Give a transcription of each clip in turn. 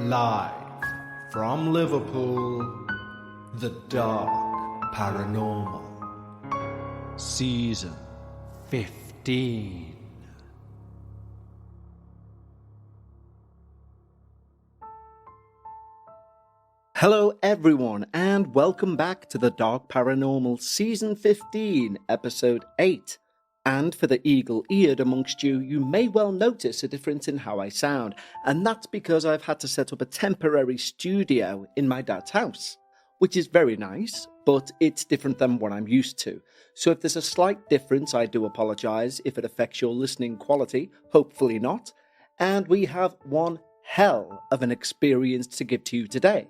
Live from Liverpool, The Dark Paranormal, Season 15. Hello everyone, and welcome back to The Dark Paranormal Season 15, Episode 8. And for the eagle-eared amongst you, you may well notice a difference in how I sound, and that's because I've had to set up a temporary studio in my dad's house, which is very nice, but it's different than what I'm used to. So if there's a slight difference, I do apologise if it affects your listening quality, hopefully not. And we have one hell of an experience to give to you today.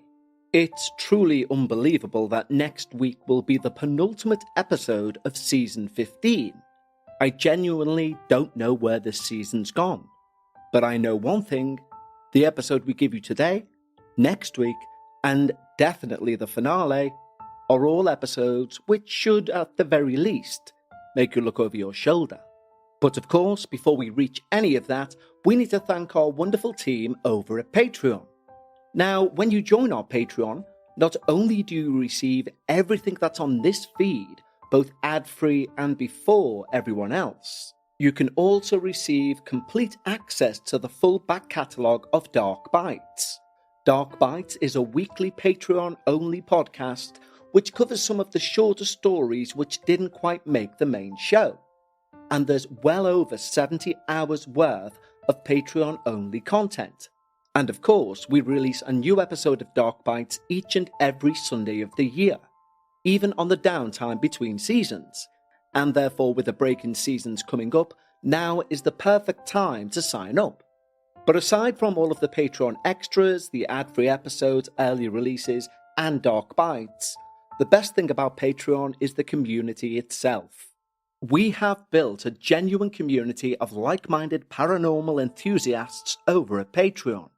It's truly unbelievable that next week will be the penultimate episode of Season 15. I genuinely don't know where this season's gone. But I know one thing: the episode we give you today, next week, and definitely the finale are all episodes which should, at the very least, make you look over your shoulder. But of course, before we reach any of that, we need to thank our wonderful team over at Patreon. Now, when you join our Patreon, not only do you receive everything that's on this feed, both ad-free and before everyone else, you can also receive complete access to the full back catalogue of Dark Bites. Dark Bites is a weekly Patreon-only podcast which covers some of the shorter stories which didn't quite make the main show. And there's well over 70 hours worth of Patreon-only content. And of course, we release a new episode of Dark Bites each and every Sunday of the year, even on the downtime between seasons. And therefore, with the break in seasons coming up, now is the perfect time to sign up. But aside from all of the Patreon extras, the ad-free episodes, early releases, and Dark Bites, the best thing about Patreon is the community itself. We have built a genuine community of like-minded paranormal enthusiasts over at Patreon.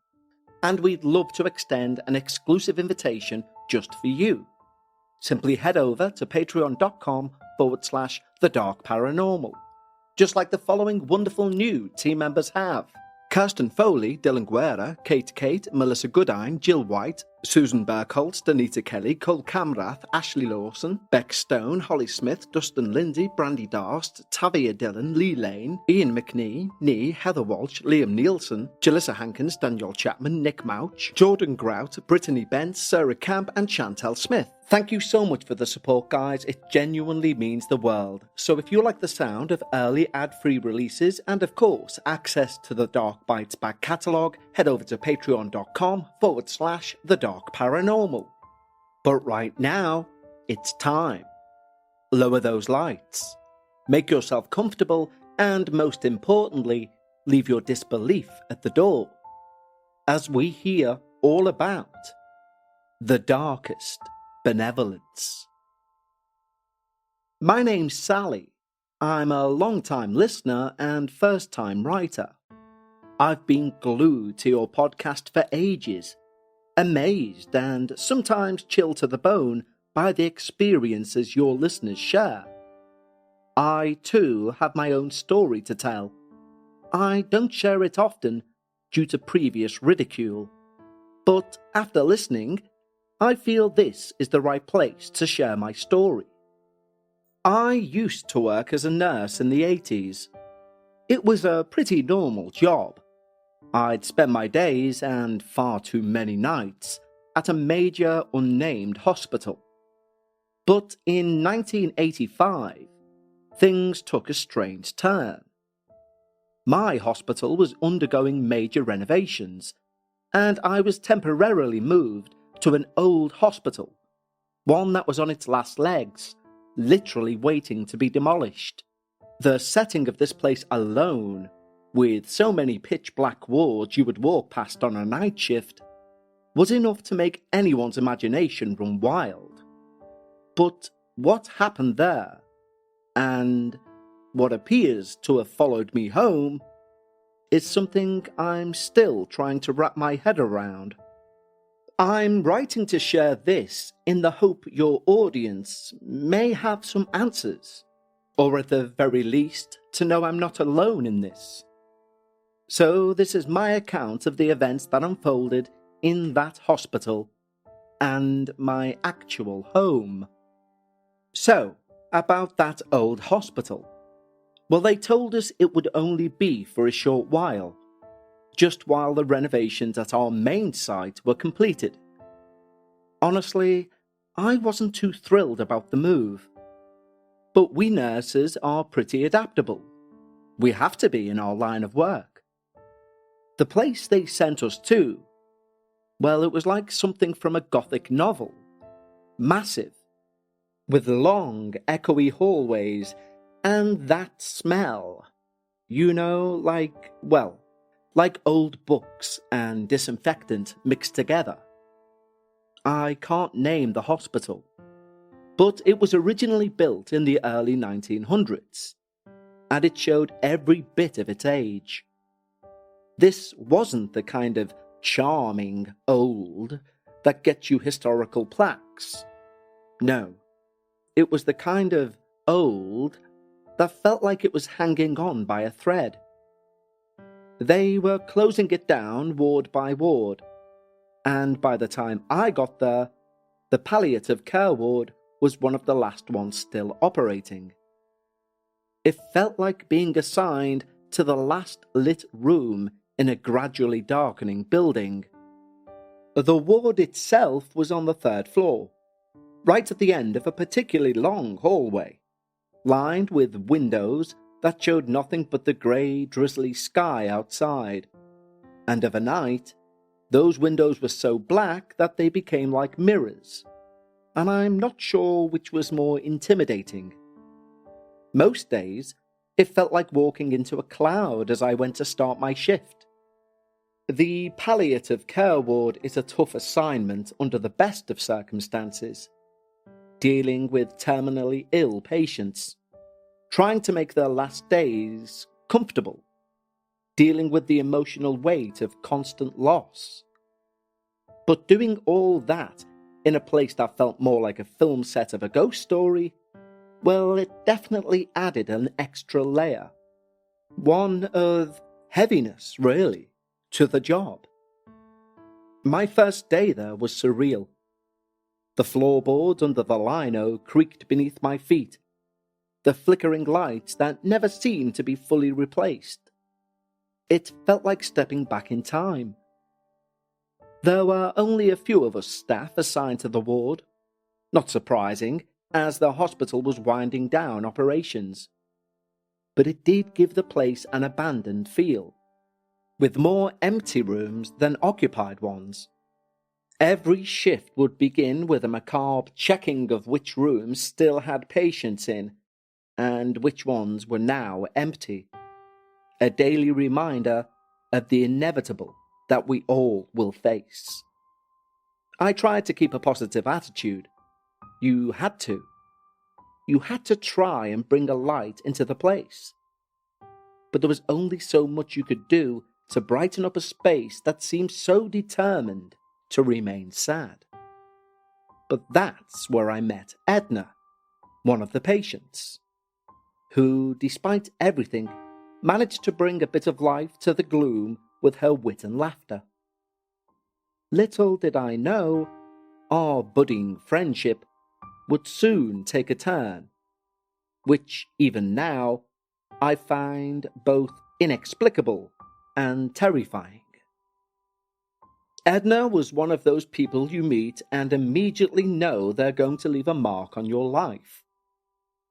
And we'd love to extend an exclusive invitation just for you. Simply head over to patreon.com/thedarkparanormal. Just like the following wonderful new team members have: Kirsten Foley, Dylan Guerra, Kate, Melissa Goodine, Jill White, Susan Burkholtz, Danita Kelly, Cole Camrath, Ashley Lawson, Beck Stone, Holly Smith, Dustin Lindsay, Brandy Darst, Tavia Dillon, Lee Lane, Ian McNee, Heather Walsh, Liam Nielsen, Jalissa Hankins, Daniel Chapman, Nick Mouch, Jordan Grout, Brittany Bent, Sarah Camp, and Chantel Smith. Thank you so much for the support, guys. It genuinely means the world. So if you like the sound of early ad-free releases and, of course, access to the Dark Bites back catalogue, head over to patreon.com/thedarkparanormal. But right now, it's time. Lower those lights, make yourself comfortable, and most importantly, leave your disbelief at the door, as we hear all about the Darkest Benevolence. My name's Sally. I'm a long-time listener and first-time writer. I've been glued to your podcast for ages, amazed and sometimes chilled to the bone by the experiences your listeners share. I, too, have my own story to tell. I don't share it often due to previous ridicule, but after listening, I feel this is the right place to share my story. I used to work as a nurse in the 80s. It was a pretty normal job. I'd spend my days, and far too many nights, at a major unnamed hospital. But in 1985, things took a strange turn. My hospital was undergoing major renovations, and I was temporarily moved to an old hospital, one that was on its last legs, literally waiting to be demolished. The setting of this place alone, with so many pitch-black wards you would walk past on a night shift, was enough to make anyone's imagination run wild. But what happened there, and what appears to have followed me home, is something I'm still trying to wrap my head around. I'm writing to share this in the hope your audience may have some answers, or at the very least, to know I'm not alone in this. So this is my account of the events that unfolded in that hospital and my actual home. So, about that old hospital. Well, they told us it would only be for a short while, just while the renovations at our main site were completed. Honestly, I wasn't too thrilled about the move. But we nurses are pretty adaptable. We have to be in our line of work. The place they sent us to, well, it was like something from a Gothic novel. Massive, with long, echoey hallways, and that smell. You know, like old books and disinfectant mixed together. I can't name the hospital, but it was originally built in the early 1900s, and it showed every bit of its age. This wasn't the kind of charming old that gets you historical plaques. No, it was the kind of old that felt like it was hanging on by a thread. They were closing it down ward by ward, and by the time I got there, the palliative care ward was one of the last ones still operating. It felt like being assigned to the last lit room in a gradually darkening building. The ward itself was on the 3rd floor, right at the end of a particularly long hallway, lined with windows that showed nothing but the grey, drizzly sky outside. And of a night, those windows were so black that they became like mirrors, and I'm not sure which was more intimidating. Most days, it felt like walking into a cloud as I went to start my shift. The palliative care ward is a tough assignment under the best of circumstances, dealing with terminally ill patients, trying to make their last days comfortable, dealing with the emotional weight of constant loss. But doing all that in a place that felt more like a film set of a ghost story, well, it definitely added an extra layer. One of heaviness, really, to the job. My first day there was surreal. The floorboards under the lino creaked beneath my feet, the flickering lights that never seemed to be fully replaced. It felt like stepping back in time. There were only a few of us staff assigned to the ward, not surprising, as the hospital was winding down operations. But it did give the place an abandoned feel, with more empty rooms than occupied ones. Every shift would begin with a macabre checking of which rooms still had patients in, and which ones were now empty. A daily reminder of the inevitable that we all will face. I tried to keep a positive attitude. You had to. You had to try and bring a light into the place. But there was only so much you could do to brighten up a space that seemed so determined to remain sad. But that's where I met Edna, one of the patients, who, despite everything, managed to bring a bit of life to the gloom with her wit and laughter. Little did I know, our budding friendship would soon take a turn, which even now I find both inexplicable and terrifying. Edna was one of those people you meet and immediately know they're going to leave a mark on your life.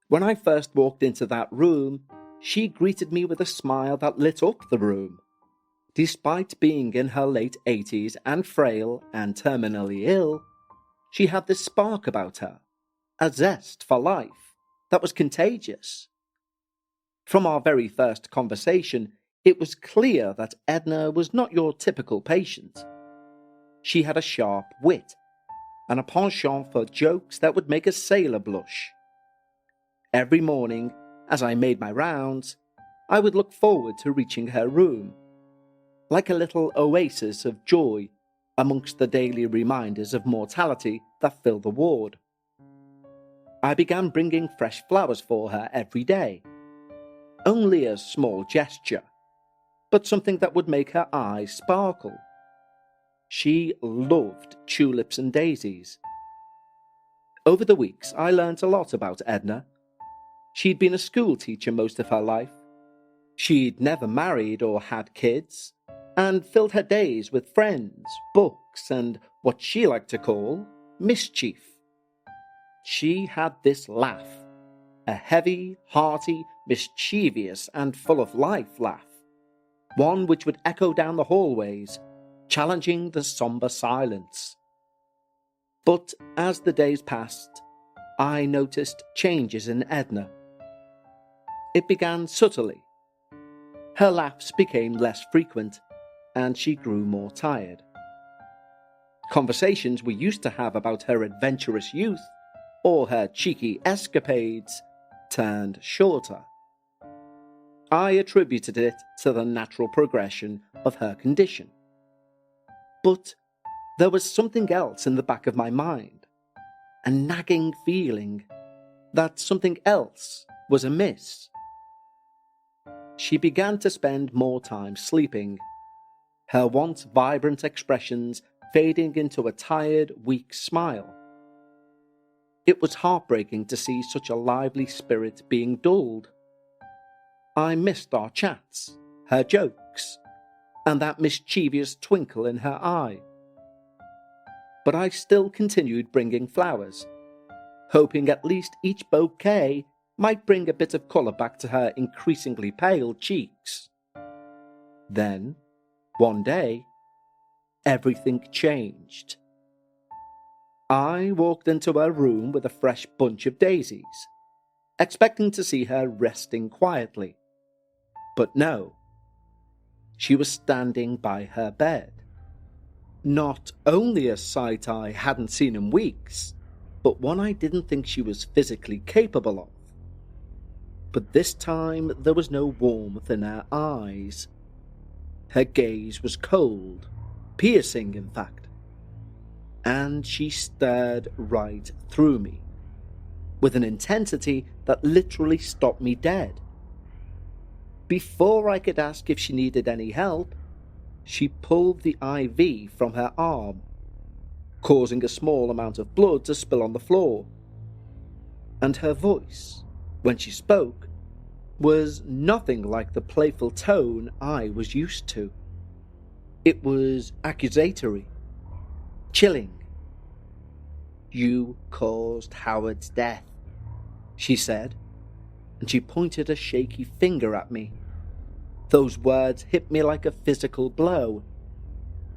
When I first walked into that room, she greeted me with a smile that lit up the room. Despite being in her late 80s and frail and terminally ill, she had this spark about her, a zest for life that was contagious. From our very first conversation, it was clear that Edna was not your typical patient. She had a sharp wit and a penchant for jokes that would make a sailor blush. Every morning, as I made my rounds, I would look forward to reaching her room, like a little oasis of joy amongst the daily reminders of mortality that fill the ward. I began bringing fresh flowers for her every day. Only a small gesture, but something that would make her eyes sparkle. She loved tulips and daisies. Over the weeks, I learnt a lot about Edna. She'd been a school teacher most of her life. She'd never married or had kids, and filled her days with friends, books, and what she liked to call mischief. She had this laugh, a heavy, hearty, mischievous, and full of life laugh, one which would echo down the hallways, challenging the sombre silence. But as the days passed, I noticed changes in Edna. It began subtly. Her laughs became less frequent, and she grew more tired. Conversations we used to have about her adventurous youth or her cheeky escapades turned shorter. I attributed it to the natural progression of her condition. But there was something else in the back of my mind, a nagging feeling that something else was amiss. She began to spend more time sleeping, her once vibrant expressions fading into a tired, weak smile. It was heartbreaking to see such a lively spirit being dulled. I missed our chats, her jokes, and that mischievous twinkle in her eye. But I still continued bringing flowers, hoping at least each bouquet might bring a bit of colour back to her increasingly pale cheeks. Then, one day, everything changed. I walked into her room with a fresh bunch of daisies, expecting to see her resting quietly. But no, she was standing by her bed. Not only a sight I hadn't seen in weeks, but one I didn't think she was physically capable of. But this time there was no warmth in her eyes. Her gaze was cold, piercing in fact, and she stared right through me, with an intensity that literally stopped me dead. Before I could ask if she needed any help, she pulled the IV from her arm, causing a small amount of blood to spill on the floor. And her voice, when she spoke, was nothing like the playful tone I was used to. It was accusatory, chilling. "You caused Howard's death," she said, and she pointed a shaky finger at me. Those words hit me like a physical blow.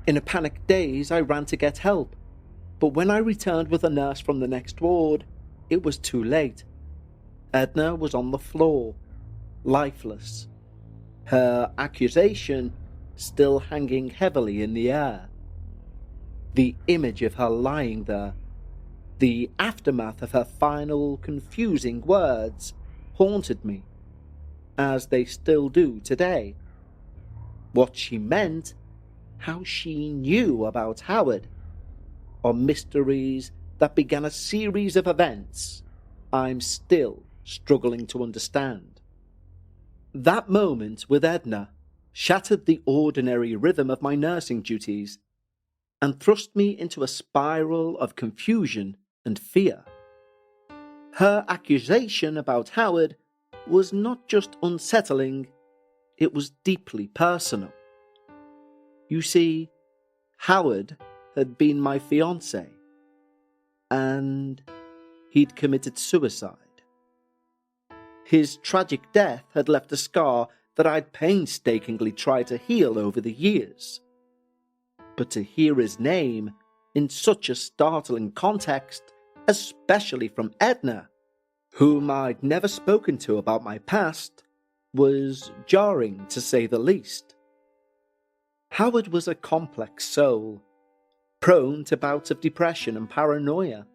In a panicked daze, I ran to get help, but when I returned with a nurse from the next ward, it was too late. Edna was on the floor, lifeless, her accusation still hanging heavily in the air. The image of her lying there, the aftermath of her final confusing words, haunted me, as they still do today. What she meant, how she knew about Howard, are mysteries that began a series of events I'm still struggling to understand. That moment with Edna shattered the ordinary rhythm of my nursing duties and thrust me into a spiral of confusion and fear. Her accusation about Howard was not just unsettling, it was deeply personal. You see, Howard had been my fiancé, and he'd committed suicide. His tragic death had left a scar that I'd painstakingly tried to heal over the years. But to hear his name in such a startling context, especially from Edna, whom I'd never spoken to about my past, was jarring to say the least. Howard was a complex soul, prone to bouts of depression and paranoia.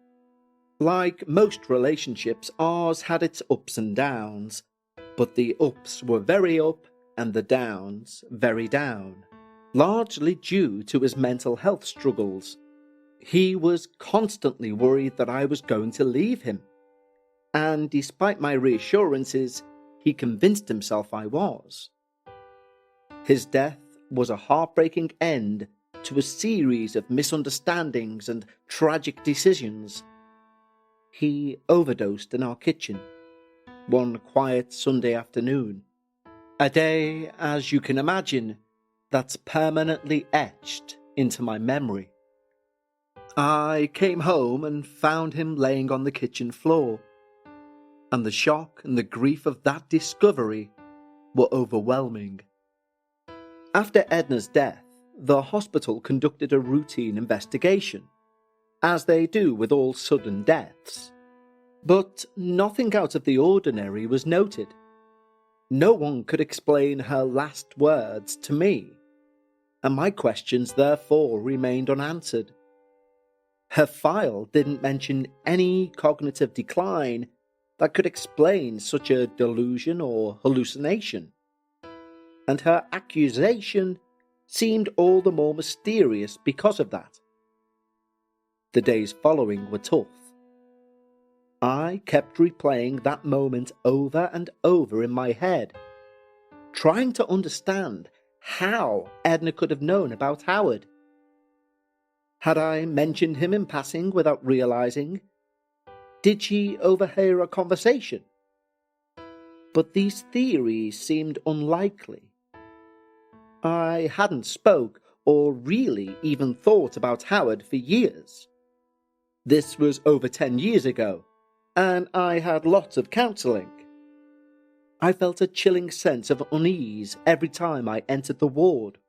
Like most relationships, ours had its ups and downs, but the ups were very up and the downs very down, largely due to his mental health struggles. He was constantly worried that I was going to leave him, and despite my reassurances, he convinced himself I was. His death was a heartbreaking end to a series of misunderstandings and tragic decisions. He overdosed in our kitchen one quiet Sunday afternoon. A day, as you can imagine, that's permanently etched into my memory. I came home and found him laying on the kitchen floor, and the shock and the grief of that discovery were overwhelming. After Edna's death, the hospital conducted a routine investigation, as they do with all sudden deaths. But nothing out of the ordinary was noted. No one could explain her last words to me, and my questions therefore remained unanswered. Her file didn't mention any cognitive decline that could explain such a delusion or hallucination, and her accusation seemed all the more mysterious because of that. The days following were tough. I kept replaying that moment over and over in my head, trying to understand how Edna could have known about Howard. Had I mentioned him in passing without realizing? Did she overhear a conversation? But these theories seemed unlikely. I hadn't spoke or really even thought about Howard for years. This was over 10 years ago, and I had lots of counselling. I felt a chilling sense of unease every time I entered the ward,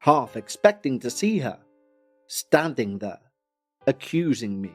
half expecting to see her, standing there, accusing me.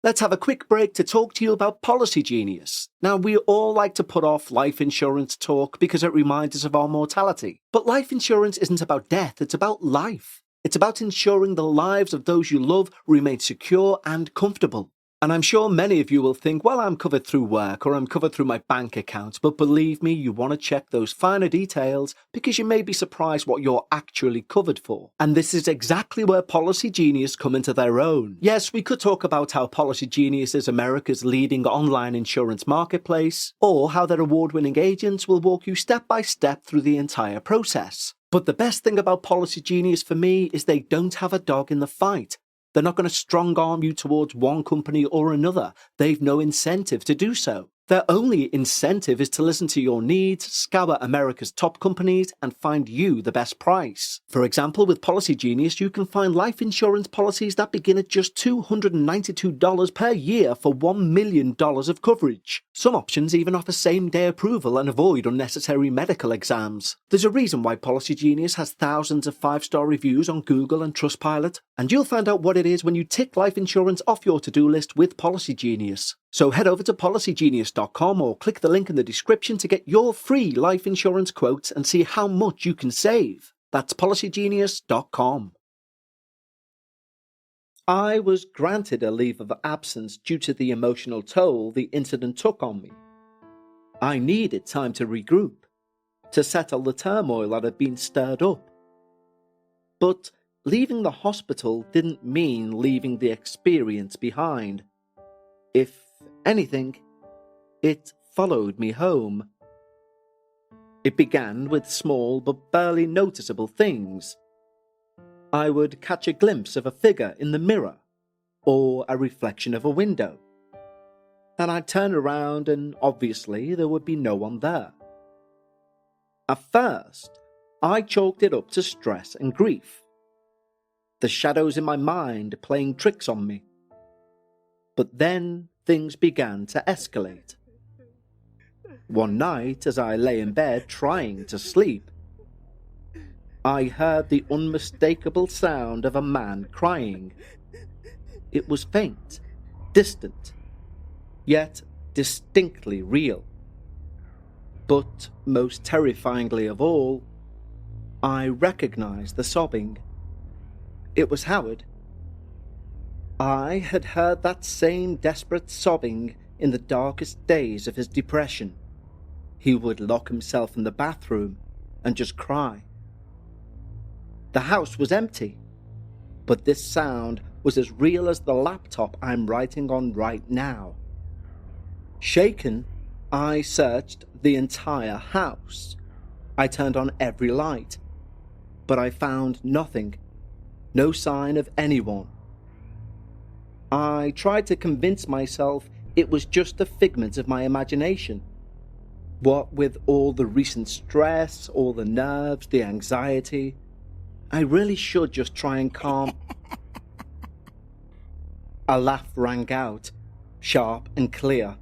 Let's have a quick break to talk to you about Policy Genius. Now, we all like to put off life insurance talk because it reminds us of our mortality. But life insurance isn't about death, it's about life. It's about ensuring the lives of those you love remain secure and comfortable. And I'm sure many of you will think, well, I'm covered through work or I'm covered through my bank account, but believe me, you want to check those finer details because you may be surprised what you're actually covered for. And this is exactly where Policy Genius come into their own. Yes, we could talk about how Policy Genius is America's leading online insurance marketplace, or how their award-winning agents will walk you step by step through the entire process. But the best thing about Policy Genius for me is they don't have a dog in the fight. They're not going to strong-arm you towards one company or another. They've no incentive to do so. Their only incentive is to listen to your needs, scour America's top companies, and find you the best price. For example, with Policy Genius, you can find life insurance policies that begin at just $292 per year for $1 million of coverage. Some options even offer same-day approval and avoid unnecessary medical exams. There's a reason why Policy Genius has thousands of 5-star reviews on Google and Trustpilot, and you'll find out what it is when you tick life insurance off your to-do list with Policy Genius. So head over to policygenius.com or click the link in the description to get your free life insurance quotes and see how much you can save. That's policygenius.com. I was granted a leave of absence due to the emotional toll the incident took on me. I needed time to regroup, to settle the turmoil that had been stirred up. But leaving the hospital didn't mean leaving the experience behind. If anything, it followed me home. It began with small but barely noticeable things. I would catch a glimpse of a figure in the mirror, or a reflection of a window, and I'd turn around and obviously there would be no one there. At first, I chalked it up to stress and grief, the shadows in my mind playing tricks on me. But then things began to escalate. One night, as I lay in bed trying to sleep, I heard the unmistakable sound of a man crying. It was faint, distant, yet distinctly real. But most terrifyingly of all, I recognized the sobbing. It was Howard. I had heard that same desperate sobbing in the darkest days of his depression. He would lock himself in the bathroom and just cry. The house was empty, but this sound was as real as the laptop I'm writing on right now. Shaken, I searched the entire house. I turned on every light. but I found nothing, no sign of anyone. I tried to convince myself it was just a figment of my imagination. What with all the recent stress, all the nerves, the anxiety, I really should just try and calm. A laugh rang out, sharp and clear.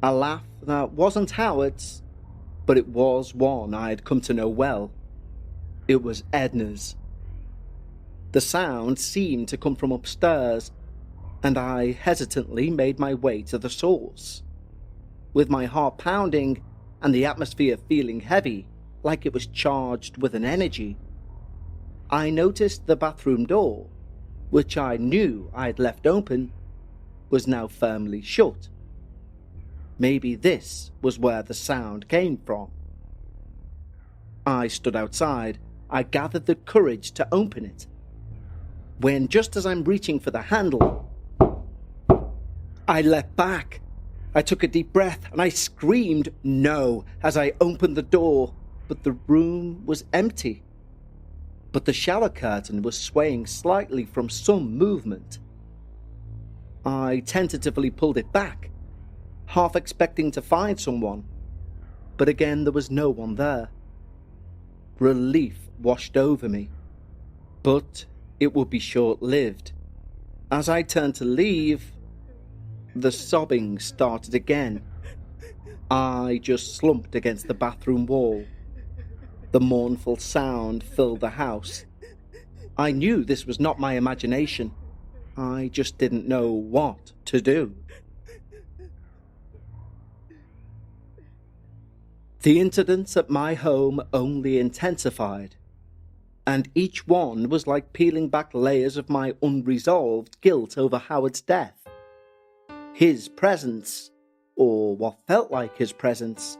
A laugh that wasn't Howard's, but it was one I had come to know well. It was Edna's. The sound seemed to come from upstairs, and I hesitantly made my way to the source. With my heart pounding and the atmosphere feeling heavy, like it was charged with an energy, I noticed the bathroom door, which I knew I had left open, was now firmly shut. Maybe this was where the sound came from. I stood outside. I gathered the courage to open it, when just as I'm reaching for the handle, I leapt back. I took a deep breath and I screamed no as I opened the door, but the room was empty. But the shower curtain was swaying slightly from some movement. I tentatively pulled it back, half expecting to find someone, but again there was no one there. Relief washed over me, but it would be short-lived. As I turned to leave, the sobbing started again. I just slumped against the bathroom wall. The mournful sound filled the house. I knew this was not my imagination. I just didn't know what to do. The incidents at my home only intensified, and each one was like peeling back layers of my unresolved guilt over Howard's death. His presence, or what felt like his presence,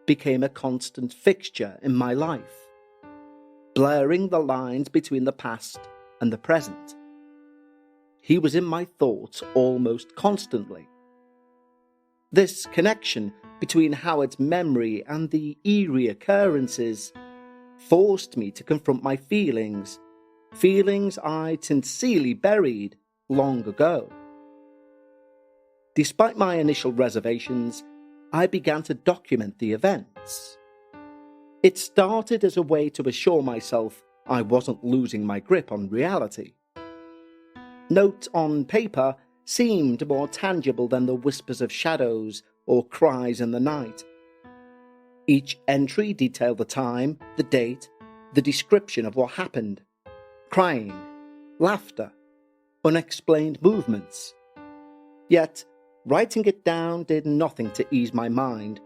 became a constant fixture in my life, blurring the lines between the past and the present. He was in my thoughts almost constantly. This connection between Howard's memory and the eerie occurrences forced me to confront my feelings I'd sincerely buried long ago. Despite my initial reservations, I began to document the events. It started as a way to assure myself I wasn't losing my grip on reality. Notes on paper seemed more tangible than the whispers of shadows or cries in the night. Each entry detailed the time, the date, the description of what happened. Crying, laughter, unexplained movements. Yet, writing it down did nothing to ease my mind.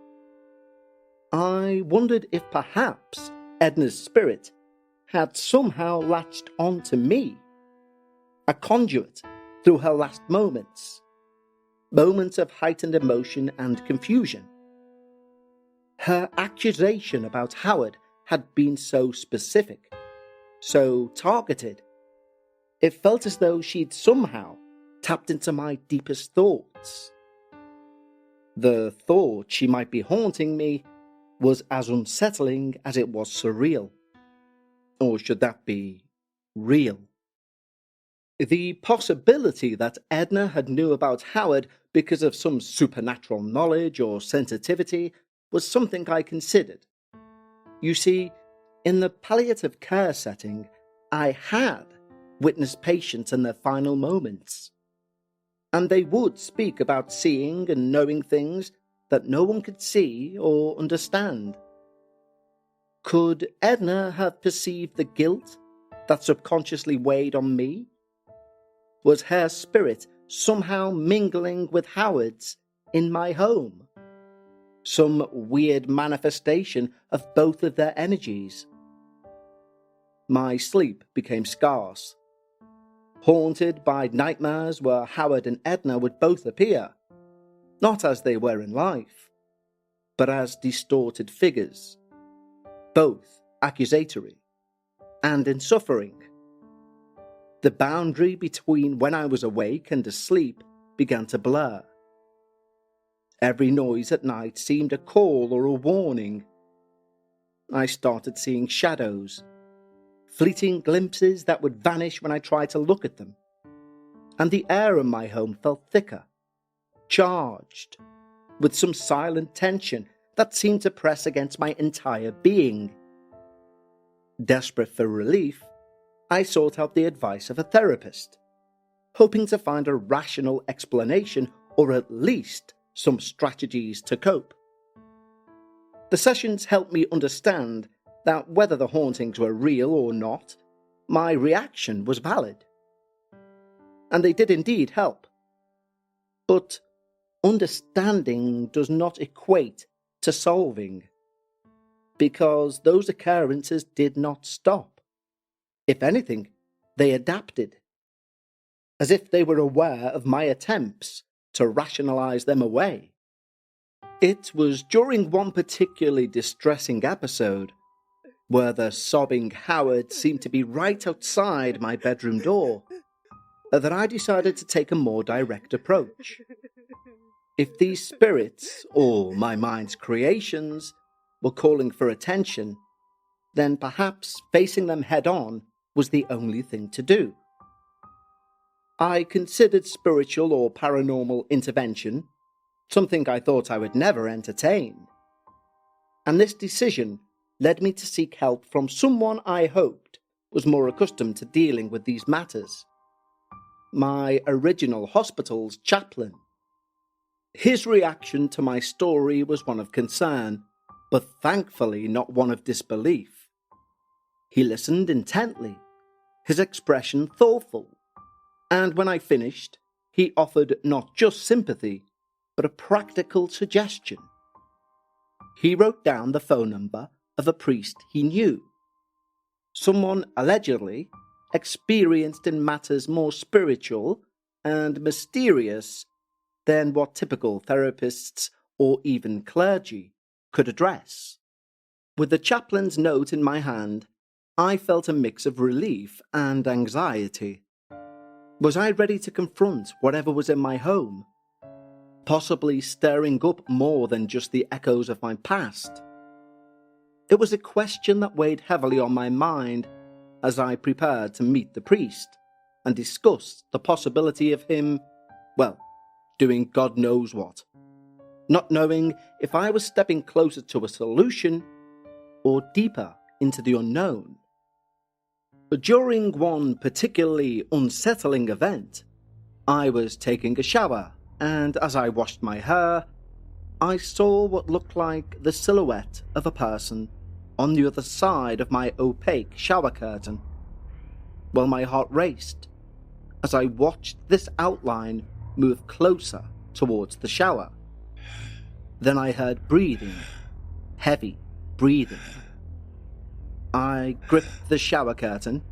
I wondered if perhaps Edna's spirit had somehow latched onto me, a conduit through her last moments of heightened emotion and confusion. Her accusation about Howard had been so specific, so targeted. It felt as though she'd somehow tapped into my deepest thoughts. The thought she might be haunting me was as unsettling as it was surreal. Or should that be real? The possibility that Edna had knew about Howard because of some supernatural knowledge or sensitivity was something I considered. You see, in the palliative care setting, I had witnessed patients in their final moments. And they would speak about seeing and knowing things that no one could see or understand. Could Edna have perceived the guilt that subconsciously weighed on me? Was her spirit somehow mingling with Howard's in my home? Some weird manifestation of both of their energies? My sleep became scarce, haunted by nightmares where Howard and Edna would both appear, not as they were in life, but as distorted figures, both accusatory and in suffering. The boundary between when I was awake and asleep began to blur. Every noise at night seemed a call or a warning. I started seeing shadows, fleeting glimpses that would vanish when I tried to look at them. And the air in my home felt thicker, charged, with some silent tension that seemed to press against my entire being. Desperate for relief, I sought out the advice of a therapist, hoping to find a rational explanation or at least some strategies to cope. The sessions helped me understand that whether the hauntings were real or not, my reaction was valid. And they did indeed help. But understanding does not equate to solving, because those occurrences did not stop. If anything, they adapted, as if they were aware of my attempts to rationalize them away. It was during one particularly distressing episode, where the sobbing Howard seemed to be right outside my bedroom door, that I decided to take a more direct approach. If these spirits, or my mind's creations, were calling for attention, then perhaps facing them head-on was the only thing to do. I considered spiritual or paranormal intervention something I thought I would never entertain. And this decision led me to seek help from someone I hoped was more accustomed to dealing with these matters. My original hospital's chaplain. His reaction to my story was one of concern, but thankfully not one of disbelief. He listened intently, his expression thoughtful, and when I finished, he offered not just sympathy, but a practical suggestion. He wrote down the phone number of a priest he knew, someone allegedly experienced in matters more spiritual and mysterious than what typical therapists or even clergy could address. With the chaplain's note in my hand, I felt a mix of relief and anxiety. Was I ready to confront whatever was in my home, possibly stirring up more than just the echoes of my past? It was a question that weighed heavily on my mind as I prepared to meet the priest and discuss the possibility of him, doing God knows what, not knowing if I was stepping closer to a solution or deeper into the unknown. During one particularly unsettling event, I was taking a shower, and as I washed my hair, I saw what looked like the silhouette of a person on the other side of my opaque shower curtain. Well, my heart raced as I watched this outline move closer towards the shower. Then I heard breathing, heavy breathing. I gripped the shower curtain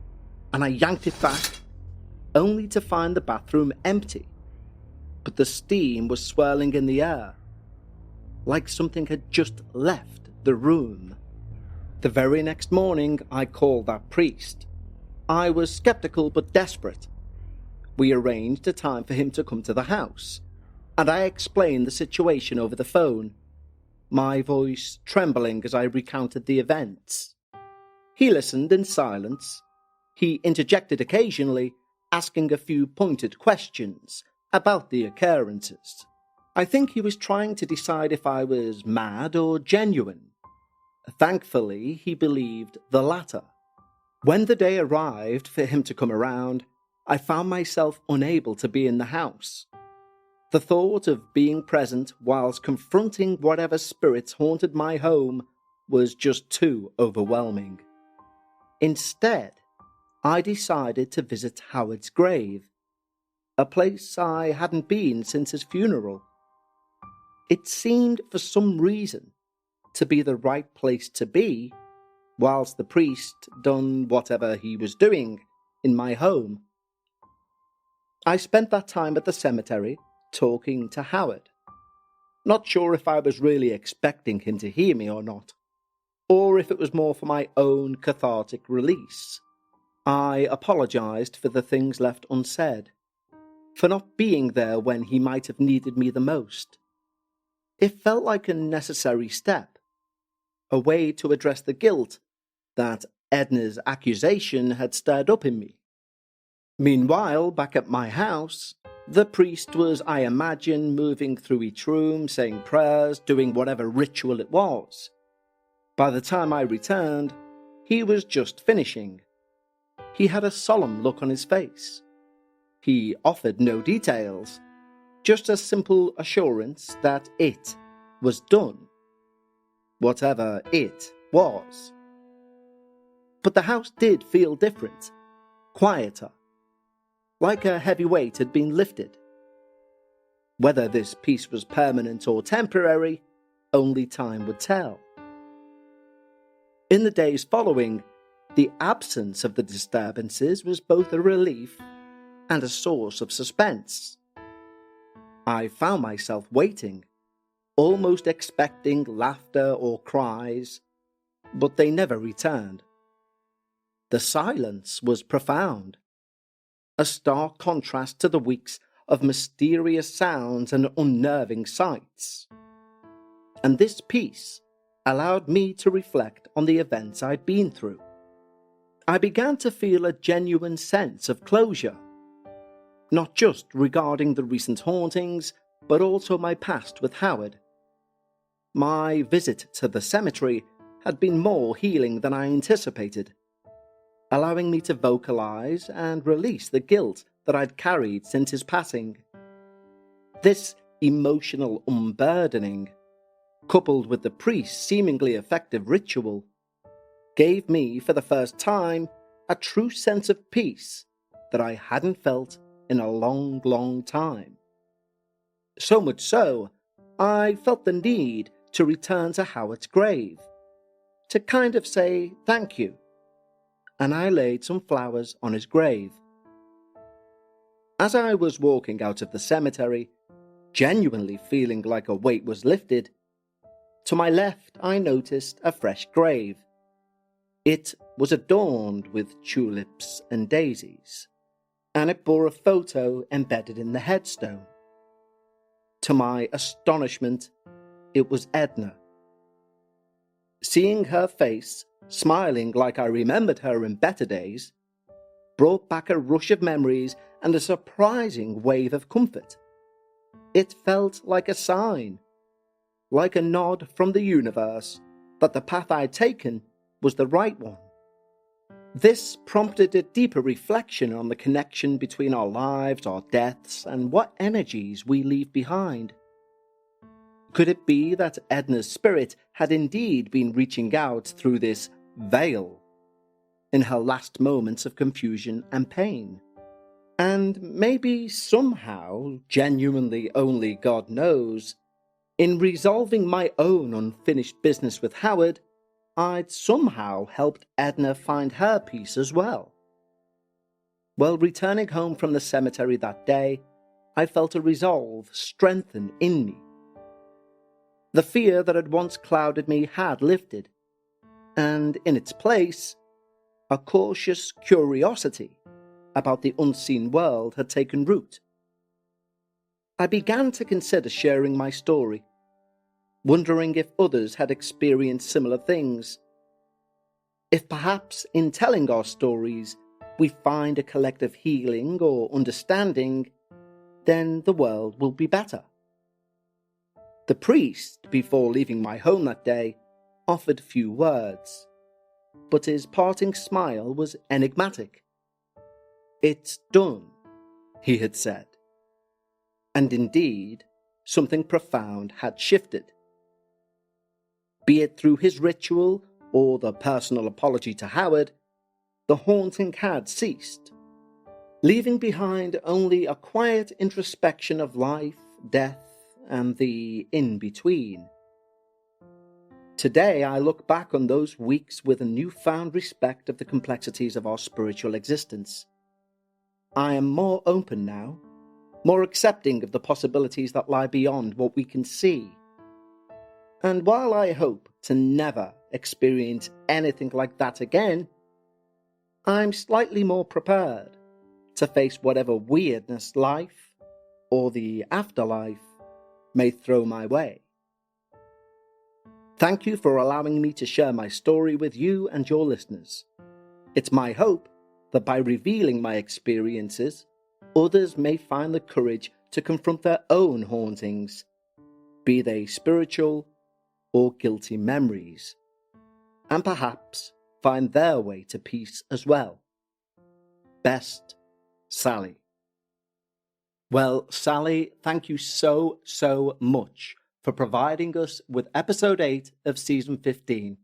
and I yanked it back, only to find the bathroom empty, but the steam was swirling in the air, like something had just left the room. The very next morning, I called that priest. I was skeptical but desperate. We arranged a time for him to come to the house, and I explained the situation over the phone, my voice trembling as I recounted the events. He listened in silence. He interjected occasionally, asking a few pointed questions about the occurrences. I think he was trying to decide if I was mad or genuine. Thankfully, he believed the latter. When the day arrived for him to come around, I found myself unable to be in the house. The thought of being present whilst confronting whatever spirits haunted my home was just too overwhelming. Instead, I decided to visit Howard's grave, a place I hadn't been since his funeral. It seemed, for some reason, to be the right place to be, whilst the priest done whatever he was doing in my home. I spent that time at the cemetery talking to Howard, not sure if I was really expecting him to hear me or not, or if it was more for my own cathartic release. I apologised for the things left unsaid, for not being there when he might have needed me the most. It felt like a necessary step, a way to address the guilt that Edna's accusation had stirred up in me. Meanwhile, back at my house, the priest was, I imagine, moving through each room, saying prayers, doing whatever ritual it was. By the time I returned, he was just finishing. He had a solemn look on his face. He offered no details, just a simple assurance that it was done, whatever it was. But the house did feel different, quieter, like a heavy weight had been lifted. Whether this peace was permanent or temporary, only time would tell. In the days following, the absence of the disturbances was both a relief and a source of suspense. I found myself waiting, almost expecting laughter or cries, but they never returned. The silence was profound, a stark contrast to the weeks of mysterious sounds and unnerving sights. And this peace allowed me to reflect on the events I'd been through. I began to feel a genuine sense of closure, not just regarding the recent hauntings, but also my past with Howard. My visit to the cemetery had been more healing than I anticipated, allowing me to vocalize and release the guilt that I'd carried since his passing. This emotional unburdening, coupled with the priest's seemingly effective ritual, gave me, for the first time, a true sense of peace that I hadn't felt in a long, long time. So much so, I felt the need to return to Howard's grave, to kind of say thank you, and I laid some flowers on his grave. As I was walking out of the cemetery, genuinely feeling like a weight was lifted, to my left I noticed a fresh grave. It was adorned with tulips and daisies, and it bore a photo embedded in the headstone. To my astonishment, it was Edna. Seeing her face, smiling like I remembered her in better days, brought back a rush of memories and a surprising wave of comfort. It felt like a sign, like a nod from the universe that the path I'd taken was the right one. This prompted a deeper reflection on the connection between our lives, our deaths, and what energies we leave behind. Could it be that Edna's spirit had indeed been reaching out through this veil in her last moments of confusion and pain? And maybe somehow, genuinely only God knows, in resolving my own unfinished business with Howard, I'd somehow helped Edna find her peace as well. While returning home from the cemetery that day, I felt a resolve strengthen in me. The fear that had once clouded me had lifted, and in its place, a cautious curiosity about the unseen world had taken root. I began to consider sharing my story, wondering if others had experienced similar things. If perhaps in telling our stories we find a collective healing or understanding, then the world will be better. The priest, before leaving my home that day, offered few words, but his parting smile was enigmatic. "It's done," he had said. And indeed, something profound had shifted. Be it through his ritual or the personal apology to Howard, the haunting had ceased, leaving behind only a quiet introspection of life, death, and the in-between. Today I look back on those weeks with a newfound respect of the complexities of our spiritual existence. I am more open now, more accepting of the possibilities that lie beyond what we can see. And while I hope to never experience anything like that again, I'm slightly more prepared to face whatever weirdness life or the afterlife may throw my way. Thank you for allowing me to share my story with you and your listeners. It's my hope that by revealing my experiences, others may find the courage to confront their own hauntings, be they spiritual or guilty memories, and perhaps find their way to peace as well. Best, Sally. Well, Sally, thank you so much for providing us with episode 8 of season 15.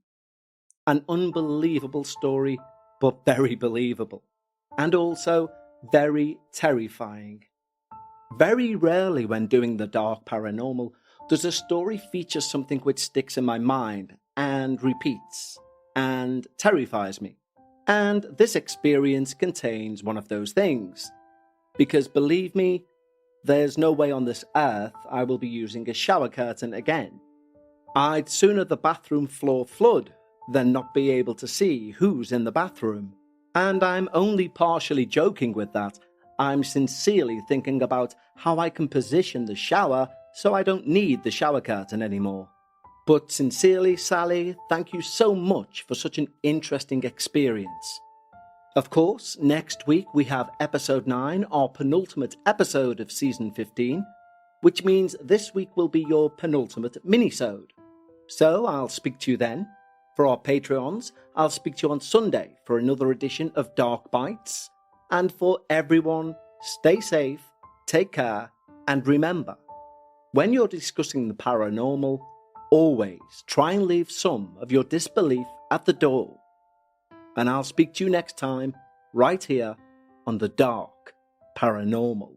An unbelievable story, but very believable, and also very terrifying. Very rarely when doing the dark paranormal does a story feature something which sticks in my mind and repeats and terrifies me. And this experience contains one of those things. Because believe me, there's no way on this earth I will be using a shower curtain again. I'd sooner the bathroom floor flood than not be able to see who's in the bathroom. And I'm only partially joking with that. I'm sincerely thinking about how I can position the shower so I don't need the shower curtain anymore. But sincerely, Sally, thank you so much for such an interesting experience. Of course, next week we have episode 9, our penultimate episode of season 15, which means this week will be your penultimate minisode. So I'll speak to you then. For our Patreons, I'll speak to you on Sunday for another edition of Dark Bites. And for everyone, stay safe, take care, and remember, when you're discussing the paranormal, always try and leave some of your disbelief at the door. And I'll speak to you next time, right here on the Dark Paranormal.